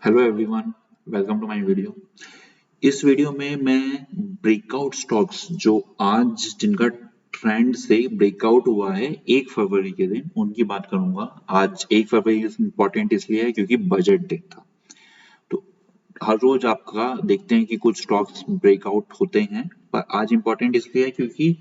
Hello everyone, welcome to my video. इस वीडियो में मैं ब्रेकआउट स्टॉक्स जो आज जिनका ट्रेंड से ब्रेकआउट हुआ है 1 फरवरी के दिन, उनकी बात करूंगा। आज 1 फरवरी इम्पोर्टेंट इसलिए है क्योंकि बजट डे था। तो हर रोज आपका देखते हैं कि कुछ स्टॉक्स ब्रेकआउट होते हैं, पर आज इम्पोर्टेंट इसलिए है क्योंकि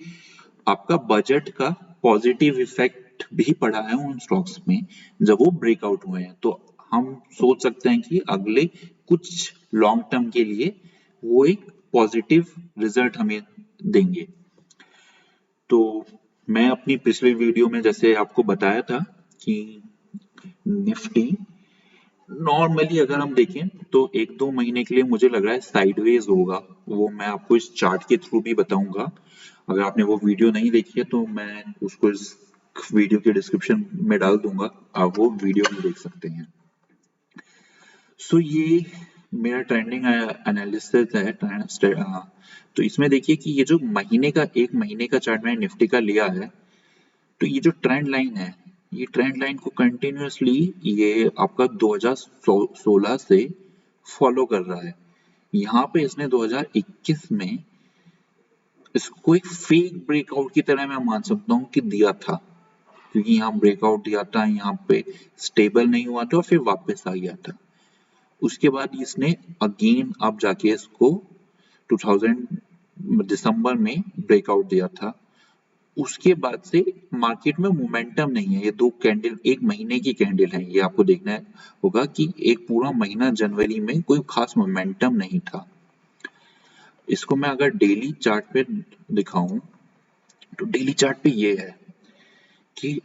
आपका बजट का पॉजिटिव इफेक्ट भी पड़ा है उन स्टॉक्स में जब वो ब्रेकआउट हुए हैं। तो हम सोच सकते हैं कि अगले कुछ लॉन्ग टर्म के लिए वो एक पॉजिटिव रिजल्ट हमें देंगे। तो मैं अपनी पिछली वीडियो में जैसे आपको बताया था कि निफ्टी नॉर्मली अगर हम देखें तो 1-2 महीने के लिए मुझे लग रहा है साइडवेज होगा। वो मैं आपको इस चार्ट के थ्रू भी बताऊंगा। अगर आपने वो वीडियो नहीं देखी है तो मैं उसको इस वीडियो के डिस्क्रिप्शन में डाल दूंगा, आप वो वीडियो भी देख सकते हैं। सो ये मेरा ट्रेंडिंग एनालिसिस है। तो इसमें देखिए कि ये जो एक महीने का चार्ट मैंने निफ्टी का लिया है, तो ये जो ट्रेंड लाइन है, ये ट्रेंड लाइन को कंटिन्यूअसली ये आपका 2016 से फॉलो कर रहा है। यहाँ पे इसने 2021 में इसको एक फेक ब्रेकआउट की तरह मैं मान सकता हूँ कि दिया था, क्योंकि यहाँ ब्रेकआउट दिया था, यहाँ पे स्टेबल नहीं हुआ था और फिर वापस आ गया था। उसके बाद इसने अगेन अब जाके इसको 2000 दिसंबर में ब्रेकआउट दिया था। उसके बाद से मार्केट में मोमेंटम नहीं है। ये दो कैंडल एक महीने की कैंडल है, ये आपको देखना होगा कि एक पूरा महीना जनवरी में कोई खास मोमेंटम नहीं था। इसको मैं अगर डेली चार्ट पे दिखाऊं तो डेली चार्ट पे ये है कि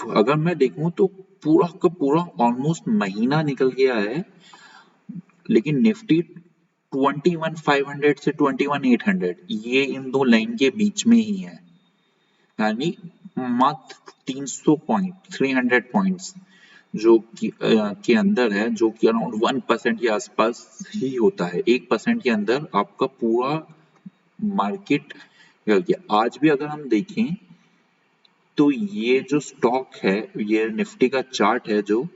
अगर मैं देखूं तो पूरा का पूरा ऑलमोस्ट महीना निकल गया है, लेकिन निफ्टी 21,500 से 21,800 ये इन दो लाइन के बीच में ही है, यानी मात्र 300 पॉइंट 300 पॉइंट्स जो के अंदर है, जो कि अराउंड 1% के आसपास ही होता है। 1% के अंदर आपका पूरा मार्केट निकल गया। आज भी अगर हम देखें तो ये जो स्टॉक है, ये निफ्टी का चार्ट है, जो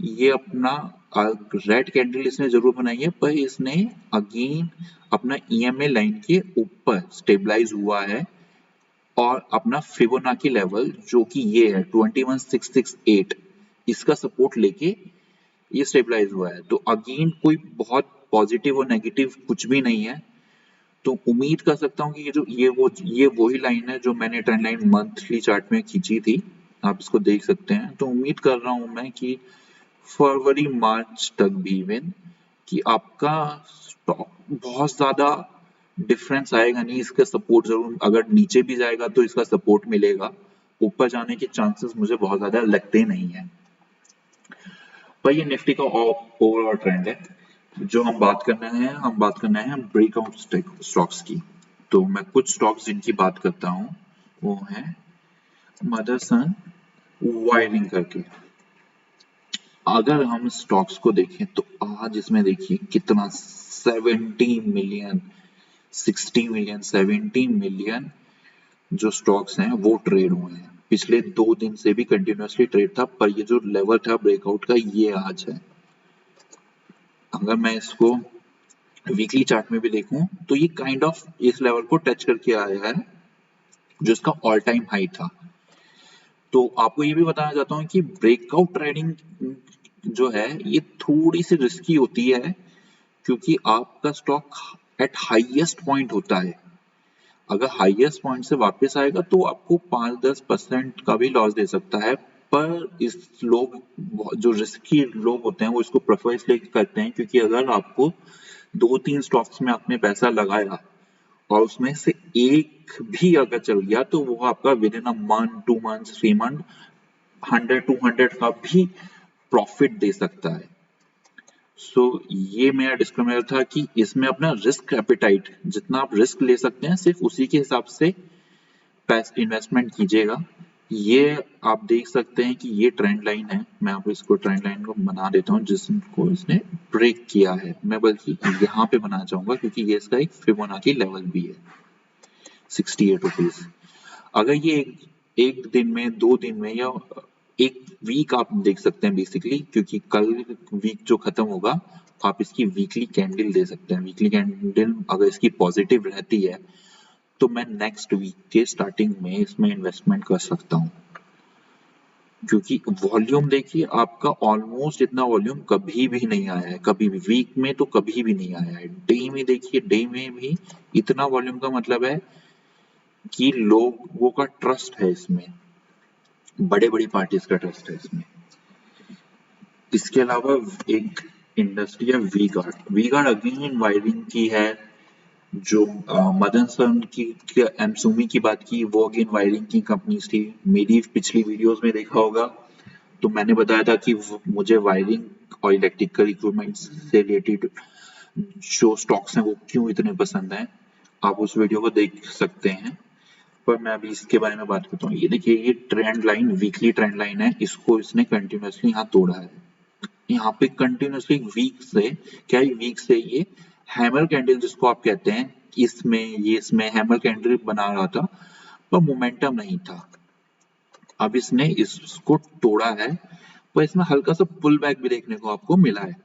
ये अपना रेड कैंडल इसने जरूर बनाई है, पर इसने अगेन अपना ईएमए लाइन के ऊपर स्टेबलाइज हुआ है और अपना फिबोनाची लेवल जो कि ये है 21,668, इसका सपोर्ट लेके ये स्टेबलाइज हुआ है। तो अगेन कोई बहुत पॉजिटिव और नेगेटिव कुछ भी नहीं है। तो उम्मीद कर सकता हूँ कि ये वही लाइन है जो मैंने ट्रेंड लाइन मंथली चार्ट में खींची थी, आप इसको देख सकते हैं। तो उम्मीद कर रहा हूँ मैं कि फरवरी मार्च तक भी इवन कि आपका स्टॉक बहुत ज्यादा डिफरेंस आएगा नहीं। इसका सपोर्ट जरूर, अगर नीचे भी जाएगा तो इसका सपोर्ट मिलेगा, ऊपर जाने के चांसेस मुझे बहुत ज्यादा लगते नहीं है। पर ये निफ्टी का ओवरऑल ट्रेंड है। जो हम बात करना है ब्रेकआउट स्टॉक्स की। तो मैं कुछ स्टॉक्स जिनकी बात करता हूँ वो है मदरसन वायरिंग करके। अगर हम स्टॉक्स को देखें तो आज इसमें देखिए कितना 70 मिलियन 60 मिलियन 70 मिलियन जो स्टॉक्स हैं वो ट्रेड हुए हैं। पिछले 2 दिन से भी कंटिन्यूअसली ट्रेड था, पर ये जो लेवल था ब्रेकआउट का ये आज है। अगर मैं इसको वीकली चार्ट में भी देखूं तो ये काइंड ऑफ इस लेवल को टच करके आया है जो इसका ऑल टाइम हाई था। तो आपको ये भी बताना चाहता हूँ कि ब्रेकआउट ट्रेडिंग जो है ये थोड़ी सी रिस्की होती है, क्योंकि आपका स्टॉक एट हाईएस्ट पॉइंट होता है। अगर हाईएस्ट पॉइंट से वापस आएगा तो आपको 5-10% का भी लॉस दे सकता है। पर इस लोग जो रिस्की लोग होते हैं वो इसको प्रेफर इसलिए करते हैं क्योंकि अगर आपको 2-3 स्टॉक्स में आपने पैसा लगाया और उसमें से एक भी अगर चल गया तो वो आपका with in a month 2 month 3 month 100-200 का भी प्रॉफिट दे सकता है। सो ये मेरा डिस्क्लेमर था कि इसमें अपना रिस्क एपिटाइट, जितना आप रिस्क ले सकते हैं सिर्फ उसी के हिसाब से इन्वेस्टमेंट कीजिएगा। ये आप देख सकते हैं कि ये ट्रेंड लाइन है। मैं आपको इसको ट्रेंड लाइन को बना देता हूँ जिसको इसने ब्रेक किया है। मैं बल्कि यहाँ पे बनाना चाहूंगा क्योंकि ये इसका एक फिबोनाची लेवल भी है 68 रुपीज। अगर ये एक दिन में 2 दिन में या एक वीक आप देख सकते हैं बेसिकली, क्योंकि कल वीक जो खत्म होगा आप इसकी वीकली कैंडल दे सकते हैं। वीकली कैंडल अगर इसकी पॉजिटिव रहती है तो मैं नेक्स्ट वीक के स्टार्टिंग में इसमें इन्वेस्टमेंट कर सकता हूँ, क्योंकि वॉल्यूम देखिए आपका ऑलमोस्ट इतना वॉल्यूम कभी भी नहीं आया है, कभी भी वीक में तो कभी भी नहीं आया है। डे में देखिए, डे में भी इतना वॉल्यूम का मतलब है कि लोगों का ट्रस्ट है इसमें, बड़े बड़ी पार्टीज का ट्रस्ट है इसमें। इसके अलावा एक इंडस्ट्री है V guard. V guard again wiring की है, जो मदन सर की एमसुमी की बात की, वो अगेन वायरिंग की कंपनीज थी। मेरी पिछली वीडियोस में देखा होगा तो मैंने बताया था कि मुझे वायरिंग और इलेक्ट्रिकल इक्विपमेंट से रिलेटेड जो स्टॉक्स हैं वो क्यों इतने पसंद हैं, आप उस वीडियो को देख सकते हैं। पर मैं अभी इसके बारे में बात करता हूँ। ये देखिए, ये trend line, weekly trend line है, इसको इसने कंटिन्यूअसली यहाँ तोड़ा है। यहाँ पे कंटिन्यूअसली वीक से, क्या है वीक से ये हैमर कैंडल जिसको आप कहते हैं, इसमें हैमर कैंडल बना रहा था पर मोमेंटम नहीं था। अब इसने इसको तोड़ा है, पर इसमें हल्का सा पुल बैक भी देखने को आपको मिला है।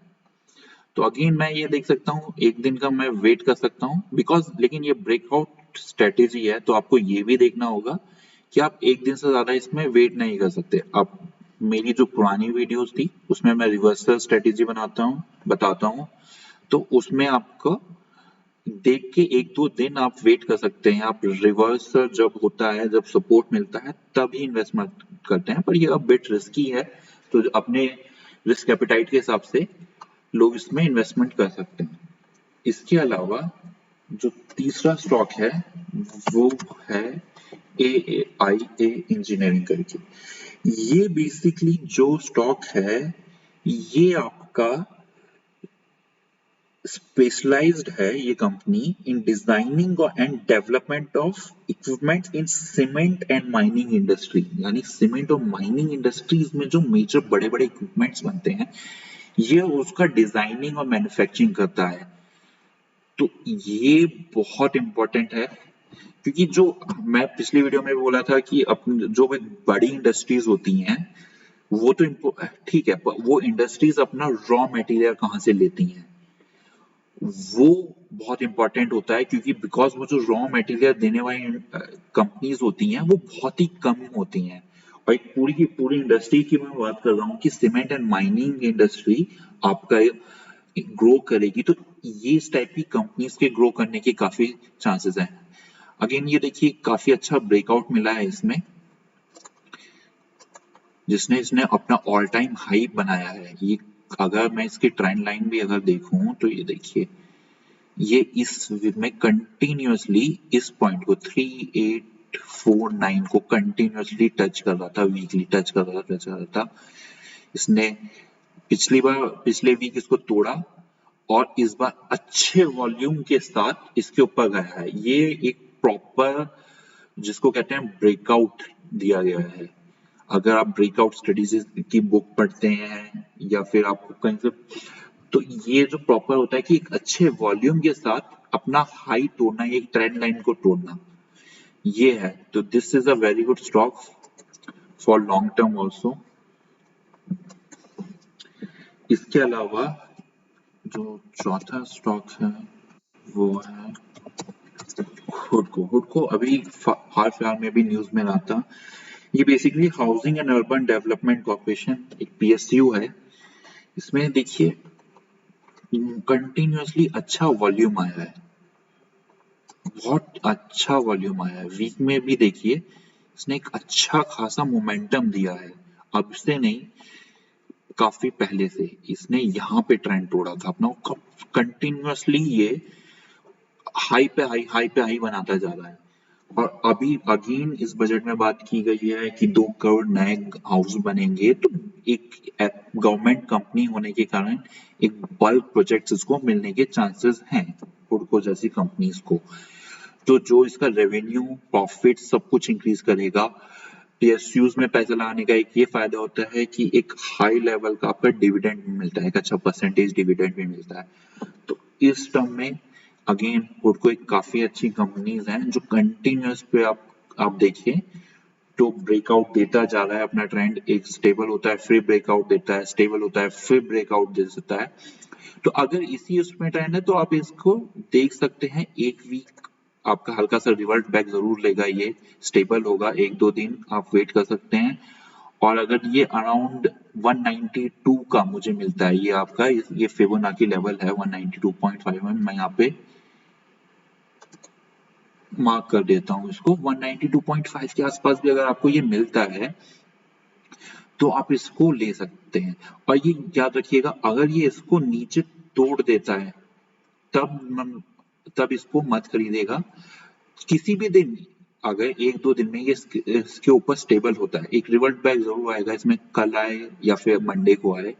तो अगेन मैं ये देख सकता हूँ, एक दिन का मैं वेट कर सकता हूँ बिकॉज, लेकिन ये ब्रेकआउट स्ट्रेटेजी है तो आपको ये भी देखना होगा कि आप एक दिन से ज्यादा इसमें वेट नहीं कर सकते। अब मेरी जो पुरानी वीडियोस थी उसमें मैं रिवर्सल स्ट्रेटेजी बताता हूँ, तो उसमें आपको देख के एक दो दिन आप वेट कर सकते हैं। आप रिवर्सल जब होता है, जब सपोर्ट मिलता है तभी इन्वेस्टमेंट करते हैं, पर ये अब बिट रिस्की है, तो अपने रिस्क एपेटाइट के हिसाब से लोग इसमें इन्वेस्टमेंट कर सकते हैं। इसके अलावा जो तीसरा स्टॉक है वो है AIA इंजीनियरिंग करके। ये बेसिकली जो स्टॉक है ये आपका स्पेशलाइज्ड है, ये company in designing and development of equipment in cement and mining industry. यानी सीमेंट और माइनिंग इंडस्ट्रीज में जो मेजर बड़े बड़े इक्विपमेंट्स बनते हैं ये उसका डिजाइनिंग और मैन्युफैक्चरिंग करता है। तो ये बहुत इंपॉर्टेंट है, क्योंकि जो मैं पिछली वीडियो में बोला था कि अपनी जो बड़ी इंडस्ट्रीज होती हैं वो तो ठीक है, पर वो इंडस्ट्रीज अपना रॉ मटेरियल कहाँ से लेती हैं वो बहुत इंपॉर्टेंट होता है, क्योंकि बिकॉज वो जो रॉ मटेरियल देने वाली कंपनीज होती हैं वो बहुत ही कम होती हैं। और एक पूरी की पूरी इंडस्ट्री की मैं बात कर रहा हूँ कि सीमेंट एंड माइनिंग इंडस्ट्री आपका ग्रो करेगी, तो ये इस टाइप की कंपनीज के ग्रो करने के काफी चांसेस हैं। अगेन ये देखिए, काफी अच्छा ब्रेकआउट मिला है इसमें, जिसने इसने अपना ऑल टाइम हाई बनाया है। ये अगर मैं इसकी ट्रेंड लाइन भी अगर देखूं तो ये देखिए, ये इस में कंटिन्यूअसली इस पॉइंट को 3849 को कंटिन्यूअसली टच कर रहा था, वीकली टच कर रहा था। इसने पिछले वीक इसको तोड़ा और इस बार अच्छे वॉल्यूम के साथ इसके ऊपर गया है। ये एक प्रॉपर जिसको कहते हैं ब्रेकआउट दिया गया है। अगर आप ब्रेकआउट स्टडीज की बुक पढ़ते हैं या फिर आपको कहीं से, तो ये जो प्रॉपर होता है कि एक अच्छे वॉल्यूम के साथ अपना हाई तोड़ना, एक ट्रेंड लाइन को तोड़ना, ये है। तो this is a very good stock for long term also. इसके अलावा जो चौथा स्टॉक है वो है हुडको अभी हाल फिलहाल में भी न्यूज में रहा था। ये basically housing and urban development corporation, एक PSU है। इसमें देखिए कंटिन्यूअसली अच्छा वॉल्यूम आया है, बहुत अच्छा वॉल्यूम आया है। वीक में भी देखिए इसने एक अच्छा खासा मोमेंटम दिया है, अब से नहीं काफी पहले से इसने यहाँ पे ट्रेंड तोड़ा था अपना, कंटिन्यूअसली ये हाई पे हाई बनाता जा रहा है। और अभी अगेन इस बजट में बात की गई है कि 2 करोड़ नए हाउस बनेंगे, तो एक गवर्नमेंट कंपनी होने के कारण एक बल्क प्रोजेक्ट्स इसको मिलने के चांसेस हैं, हुडको जैसी कंपनीज को। तो जो इसका रेवेन्यू, प्रॉफिट सब कुछ इंक्रीज करेगा। PSUs में पैसा लगाने का एक ये फायदा होता है कि एक हाई लेवल का आपका डिविडेंड मिलता है, एक अच्छा परसेंटेज डिविडेंड भी मिलता है। तो इस टर्म में अगेन हुडको एक काफी अच्छी कंपनीज हैं जो कंटिन्यूअस पे आप देखिए तो ब्रेकआउट देता जा रहा है अपना ट्रेंड, एक स्टेबल होता है फिर ब्रेकआउट देता है, स्टेबल होता है फिर ब्रेकआउट दे देता है। तो अगर इसी उसमें ट्रेंड है तो आप इसको देख सकते हैं, एक वीक आपका हल्का सा रिवर्ट बैक जरूर लेगा, ये स्टेबल होगा, एक दो दिन आप वेट कर सकते हैं। और अगर ये अराउंड 192 का मुझे मिलता है, ये आपका ये फिबोनाची लेवल है 192.5 में, मैं यहाँ पे मार्क कर देता हूँ इसको। 192.5 के आसपास भी अगर आपको ये मिलता है तो आप इसको ले सकते हैं। और ये याद रखिएगा, अगर ये इसको नीचे तोड़ देता है तब इसको मत खरीदेगा। किसी भी दिन अगर एक दो दिन में ये इसके ऊपर स्टेबल होता है, एक रिवर्ट बैक जरूर आएगा, इसमें कल आए या फिर मंडे को आए,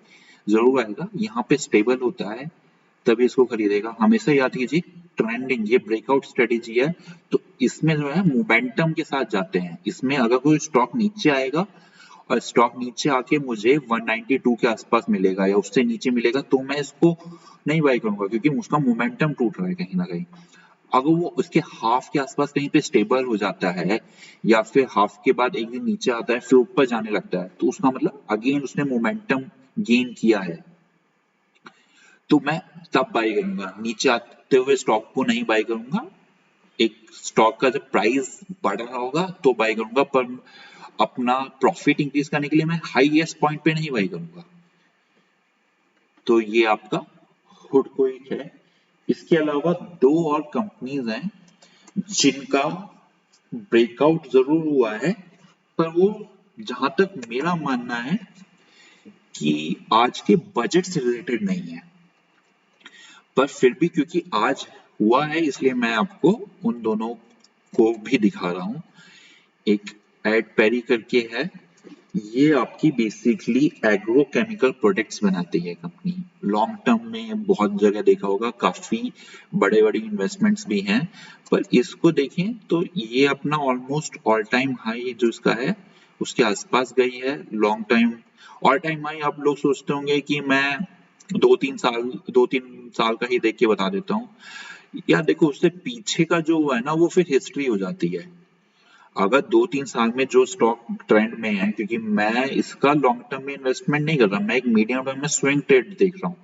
जरूर आएगा, यहाँ पे स्टेबल होता है तभी इसको खरीदेगा। हमेशा याद कीजिए, ट्रेंडिंग ये ब्रेकआउट स्ट्रेटेजी है, तो इसमें जो है मोमेंटम के साथ जाते हैं। इसमें अगर कोई स्टॉक नीचे आएगा और स्टॉक नीचे आके मुझे 192 के आसपास मिलेगा या उससे नीचे मिलेगा तो मैं इसको नहीं बाई करूंगा, क्योंकि उसका मोमेंटम टूट रहा है कहीं ना कहीं। अगर वो उसके हाफ के आसपास कहीं पे स्टेबल हो जाता है या फिर हाफ के बाद एक दिन नीचे आता है फिर ऊपर जाने लगता है, तो उसका मतलब अगेन उसने मोमेंटम गेन किया है, तो मैं तब बाई करूंगा। नीचे आते हुए स्टॉक को नहीं बाई करूंगा। एक स्टॉक का जब प्राइस बढ़ रहा होगा तो बाई करूंगा, पर अपना प्रॉफिट इंक्रीज करने के लिए मैं हाईएस्ट पॉइंट पे नहीं बाई करूंगा। तो ये आपका हुडको एक है। इसके अलावा दो और कंपनीज हैं जिनका ब्रेकआउट जरूर हुआ है, पर वो जहां तक मेरा मानना है कि आज के बजट से रिलेटेड नहीं है, पर फिर भी क्योंकि आज हुआ है इसलिए मैं आपको उन दोनों को भी दिखा रहा हूं। एक एड पेरी करके है, ये आपकी बेसिकली एग्रो केमिकल प्रोडक्ट्स बनाती है कंपनी। लॉन्ग टर्म में बहुत जगह देखा होगा, काफी बड़े बड़े इन्वेस्टमेंट्स भी हैं, पर इसको देखें तो ये अपना ऑलमोस्ट ऑल टाइम हाई जो इसका है उसके आसपास गई है। Long time all time high आप लोग सोचते होंगे कि मैं दो तीन साल का ही देख के बता देता हूँ। यार देखो, उससे पीछे का जो हुआ है ना वो फिर हिस्ट्री हो जाती है। अगर 2-3 साल में जो स्टॉक ट्रेंड में है, क्योंकि मैं इसका लॉन्ग टर्म में इन्वेस्टमेंट नहीं कर रहा, मैं एक मीडियम टर्म में स्विंग ट्रेड देख रहा हूँ,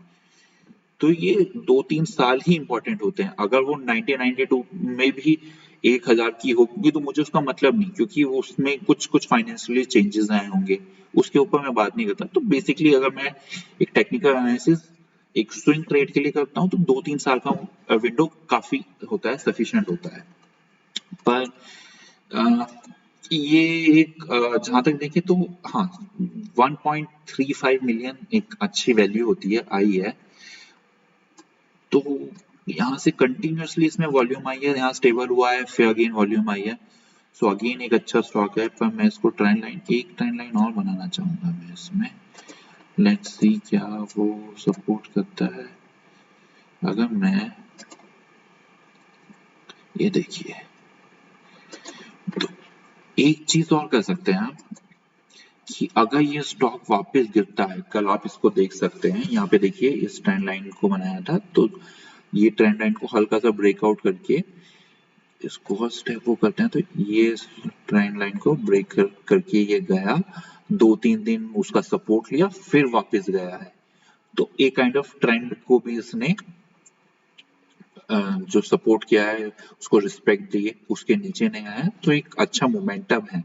तो ये 2-3 साल ही इंपॉर्टेंट होते हैं। अगर वो 1992 में भी 1000 की होगी तो मुझे उसका मतलब नहीं, क्योंकि वो उसमें कुछ फाइनेंशियली चेंजेस आए होंगे, उसके ऊपर मैं बात नहीं करता। तो बेसिकली अगर मैं एक टेक्निकल एनालिसिस एक स्विंग ट्रेड के लिए करता हूँ तो 2-3 साल का विंडो काफी होता है, सफिशिएंट होता है। पर ये एक जहां तक देखें तो हाँ, 1.35 मिलियन एक अच्छी वैल्यू होती है, आई है। तो यहाँ से कंटिन्यूअसली इसमें वॉल्यूम आई है, यहाँ स्टेबल हुआ है, फिर अगेन वॉल्यूम आई है। सो अगेन एक अच्छा स्टॉक है, पर मैं इसको एक ट्रेंड लाइन और बनाना चाहूंगा मैं इसमें। लेट्स सी क्या वो सपोर्ट करता है। अगर मैं ये देखिए, तो एक चीज और कर सकते हैं आप कि अगर ये स्टॉक वापस गिरता है, कल आप इसको देख सकते हैं, यहाँ पे देखिए इस ट्रेंड लाइन को बनाया था, तो ये ट्रेंड लाइन को हल्का सा ब्रेकआउट करके इसको फर्स्ट स्टेप वो करते हैं, तो ये ट्रेंड लाइन को ब्रेक करके ये गया, 2-3 दिन उसका सपोर्ट लिया फिर वापस गया है। तो एक काइंड ऑफ ट्रेंड को भी इसने जो सपोर्ट किया है उसको रिस्पेक्ट दिए, उसके नीचे नहीं आया, तो एक अच्छा मोमेंटम है।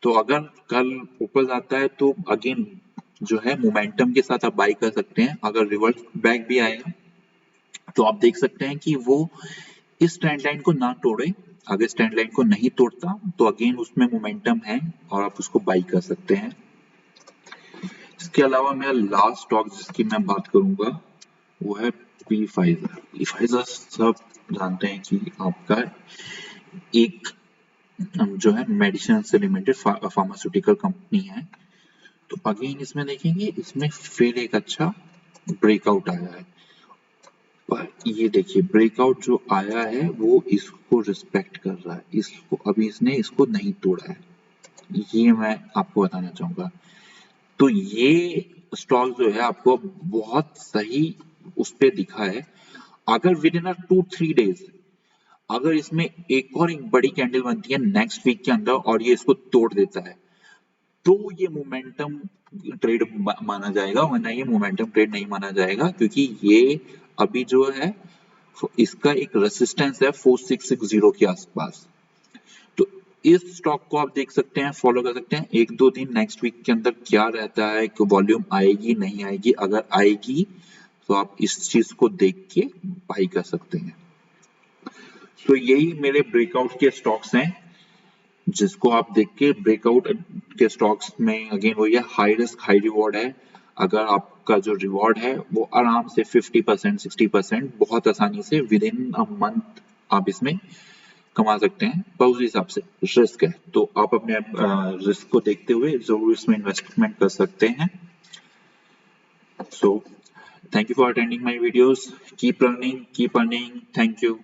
तो अगर कल ऊपर जाता है तो अगेन जो है मोमेंटम के साथ आप बाई कर सकते हैं। अगर रिवर्स बैक भी आएगा तो आप देख सकते हैं कि वो इस ट्रेंड लाइन को ना तोड़े। अगर इस ट्रेंड लाइन को नहीं तोड़ता तो अगेन उसमें मोमेंटम है और आप उसको बाई कर सकते हैं। इसके अलावा मेरा लास्ट स्टॉक जिसकी मैं बात करूंगा वो है फाइजर सब जानते हैं कि आपका एक जो है मेडिसिन से रिलेटेड फार्मास्यूटिकल कंपनी है। तो अगेन इसमें देखेंगे, इसमें फिर एक अच्छा ब्रेकआउट आया है, पर ये देखिए ब्रेकआउट जो आया है वो इसको रिस्पेक्ट कर रहा है, इसको अभी इसने इसको नहीं तोड़ा है, ये मैं आपको बताना चाहूंगा। तो ये स्टॉक जो है आपको बहुत सही उस पे दिखा है। अगर विद इन 2-3 डेज अगर इसमें एक और एक बड़ी कैंडल बनती है नेक्स्ट वीक के अंदर और ये इसको तोड़ देता है तो ये मोमेंटम ट्रेड माना जाएगा, वरना ये मोमेंटम ट्रेड नहीं माना जाएगा, क्योंकि ये अभी जो है इसका एक रेसिस्टेंस है 4660 के आसपास। तो इस स्टॉक को आप देख सकते हैं, फॉलो कर सकते हैं। एक दो दिन नेक्स्ट वीक के अंदर क्या रहता है कि वॉल्यूम आएगी नहीं आएगी, अगर आएगी तो आप इस चीज को देख के बाई कर सकते हैं। तो यही मेरे ब्रेकआउट के स्टॉक्स हैं जिसको आप देख के ब्रेकआउट के स्टॉक्स में अगेन वो ये हाई रिस्क हाई रिवॉर्ड है। अगर आपका जो रिवॉर्ड है वो आराम से 50% 60% बहुत आसानी से विद इन अ मंथ आप इसमें कमा सकते हैं, पर उस हिसाब से रिस्क है, तो आप अपने रिस्क को देखते हुए जरूर इसमें इन्वेस्टमेंट कर सकते हैं। So thank you for attending my videos, keep earning, thank you.